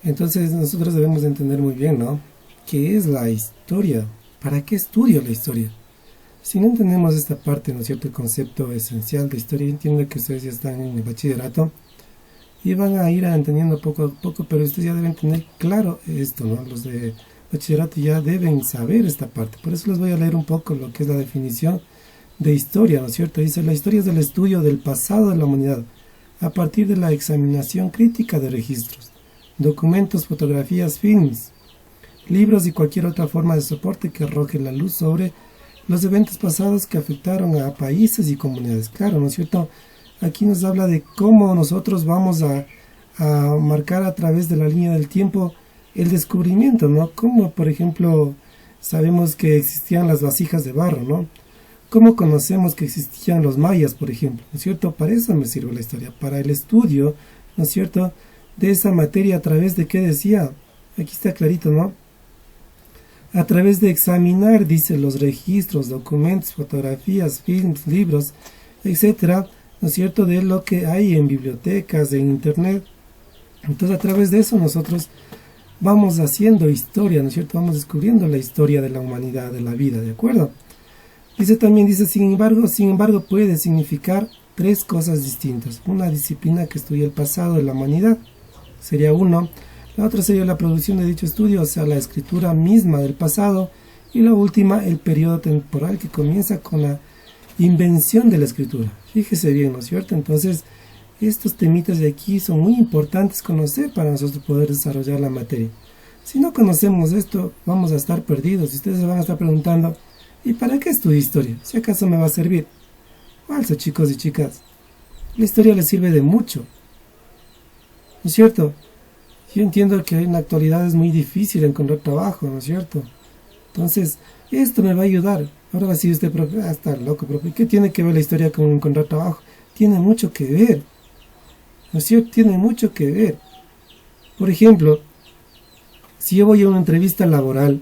Entonces nosotros debemos de entender muy bien, ¿no? ¿Qué es la historia? ¿Para qué estudio la historia? Si no entendemos esta parte, ¿no es cierto? El concepto esencial de historia, yo entiendo que ustedes ya están en el bachillerato y van a ir entendiendo poco a poco, pero ustedes ya deben tener claro esto, ¿no? Los de bachillerato ya deben saber esta parte. Por eso les voy a leer un poco lo que es la definición de historia, ¿no es cierto? Dice, la historia es el estudio del pasado de la humanidad a partir de la examinación crítica de registros, documentos, fotografías, films, libros y cualquier otra forma de soporte que arroje la luz sobre los eventos pasados que afectaron a países y comunidades. Claro, ¿no es cierto? Aquí nos habla de cómo nosotros vamos a marcar a través de la línea del tiempo el descubrimiento, ¿no? Como, por ejemplo, sabemos que existían las vasijas de barro, ¿no? ¿Cómo conocemos que existían los mayas, por ejemplo? ¿No es cierto? Para eso me sirve la historia, para el estudio, ¿no es cierto?, de esa materia a través de qué decía. Aquí está clarito, ¿no? A través de examinar, dice, los registros, documentos, fotografías, films, libros, etcétera, ¿no es cierto?, de lo que hay en bibliotecas, en internet. Entonces, a través de eso nosotros vamos haciendo historia, ¿no es cierto? Vamos descubriendo la historia de la humanidad, de la vida, ¿de acuerdo? Dice también, dice, sin embargo puede significar tres cosas distintas. Una disciplina que estudia el pasado de la humanidad, sería uno. La otra sería la producción de dicho estudio, o sea, la escritura misma del pasado. Y la última, el periodo temporal que comienza con la invención de la escritura. Fíjese bien, ¿no es cierto? Entonces, estos temitas de aquí son muy importantes conocer para nosotros poder desarrollar la materia. Si no conocemos esto, vamos a estar perdidos. Y ustedes se van a estar preguntando, ¿y para qué estudio historia? Si acaso me va a servir. Falso, chicos y chicas. La historia les sirve de mucho. ¿No es cierto? Yo entiendo que en la actualidad es muy difícil encontrar trabajo, ¿no es cierto? Entonces, esto me va a ayudar. Ahora va a decir usted, profe, está loco, profe. ¿Qué tiene que ver la historia con encontrar trabajo? Tiene mucho que ver. ¿No es cierto? Tiene mucho que ver. Por ejemplo, si yo voy a una entrevista laboral,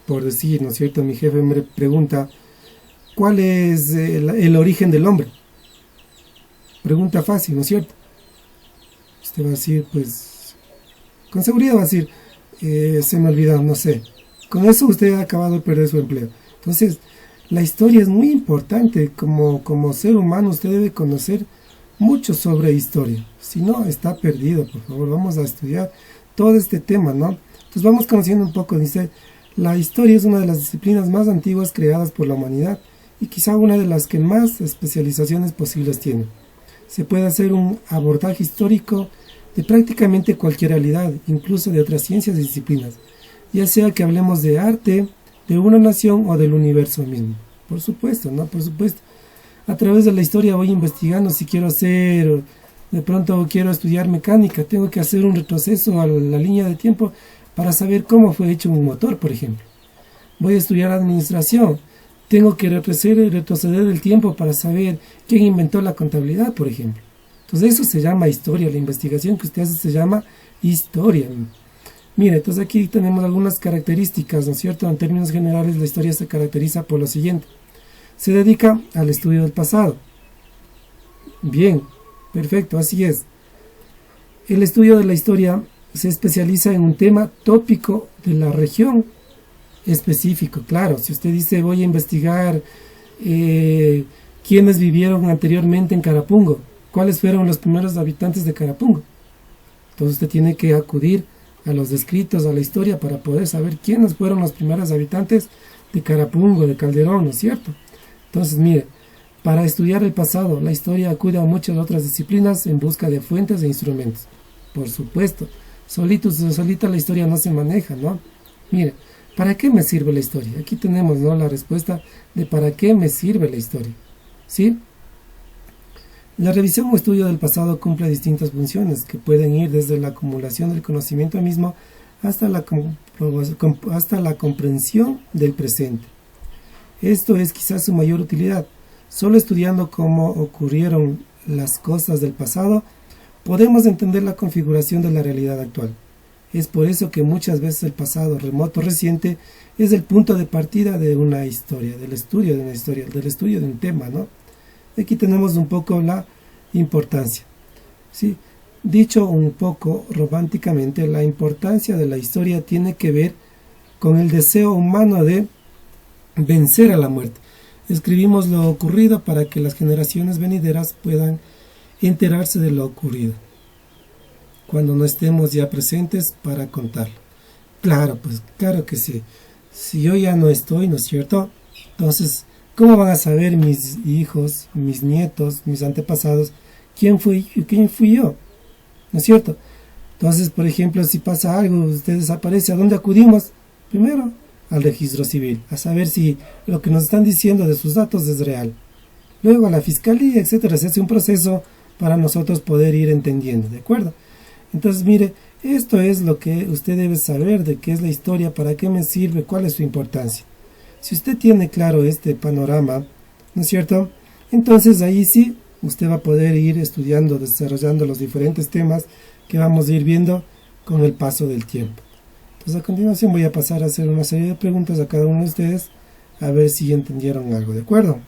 por decir, ¿no es cierto?, mi jefe me pregunta, ¿cuál es el origen del hombre? Pregunta fácil, ¿no es cierto? Usted va a decir, pues, con seguridad va a decir, se me olvidó, no sé. Con eso usted ha acabado de perder su empleo. Entonces, la historia es muy importante. Como ser humano usted debe conocer mucho sobre historia. Si no, está perdido, por favor. Vamos a estudiar todo este tema, ¿no? Entonces vamos conociendo un poco. Dice, la historia es una de las disciplinas más antiguas creadas por la humanidad y quizá una de las que más especializaciones posibles tiene. Se puede hacer un abordaje histórico de prácticamente cualquier realidad, incluso de otras ciencias y disciplinas, ya sea que hablemos de arte, de una nación o del universo mismo. Por supuesto, ¿no? Por supuesto. A través de la historia voy investigando si quiero hacer, de pronto quiero estudiar mecánica, tengo que hacer un retroceso a la línea de tiempo para saber cómo fue hecho un motor, por ejemplo. Voy a estudiar administración, tengo que retroceder el tiempo para saber quién inventó la contabilidad, por ejemplo. Entonces eso se llama historia, la investigación que usted hace se llama historia. Mire, entonces aquí tenemos algunas características, ¿no es cierto? En términos generales la historia se caracteriza por lo siguiente. Se dedica al estudio del pasado. Bien, perfecto, así es. El estudio de la historia se especializa en un tema tópico de la región específico. Claro, si usted dice voy a investigar quiénes vivieron anteriormente en Carapungo, cuáles fueron los primeros habitantes de Carapungo. Entonces usted tiene que acudir a los escritos, a la historia, para poder saber quiénes fueron los primeros habitantes de Carapungo, de Calderón, ¿no es cierto? Entonces, mire, para estudiar el pasado, la historia acude a muchas otras disciplinas en busca de fuentes e instrumentos. Por supuesto, solita la historia no se maneja, ¿no? Mire, ¿para qué me sirve la historia? Aquí tenemos, ¿no?, la respuesta de para qué me sirve la historia, ¿sí? La revisión o estudio del pasado cumple distintas funciones que pueden ir desde la acumulación del conocimiento mismo hasta la comprensión del presente. Esto es quizás su mayor utilidad. Solo estudiando cómo ocurrieron las cosas del pasado, podemos entender la configuración de la realidad actual. Es por eso que muchas veces el pasado remoto reciente es el punto de partida de una historia, del estudio de una historia, del estudio de un tema, ¿no? Aquí tenemos un poco la importancia, ¿sí? Dicho un poco románticamente, la importancia de la historia tiene que ver con el deseo humano de vencer a la muerte. Escribimos lo ocurrido para que las generaciones venideras puedan enterarse de lo ocurrido, cuando no estemos ya presentes para contarlo. Claro, pues claro que sí. Si yo ya no estoy, ¿no es cierto? Entonces, ¿cómo van a saber mis hijos, mis nietos, mis antepasados, quién fui yo? ¿No es cierto? Entonces, por ejemplo, si pasa algo, usted desaparece, ¿a dónde acudimos? Primero, al registro civil, a saber si lo que nos están diciendo de sus datos es real. Luego a la fiscalía, etcétera. Se hace un proceso para nosotros poder ir entendiendo, ¿de acuerdo? Entonces, mire, esto es lo que usted debe saber de qué es la historia, para qué me sirve, cuál es su importancia. Si usted tiene claro este panorama, ¿no es cierto? Entonces ahí sí, usted va a poder ir estudiando, desarrollando los diferentes temas que vamos a ir viendo con el paso del tiempo. Entonces a continuación voy a pasar a hacer una serie de preguntas a cada uno de ustedes, a ver si entendieron algo, ¿de acuerdo?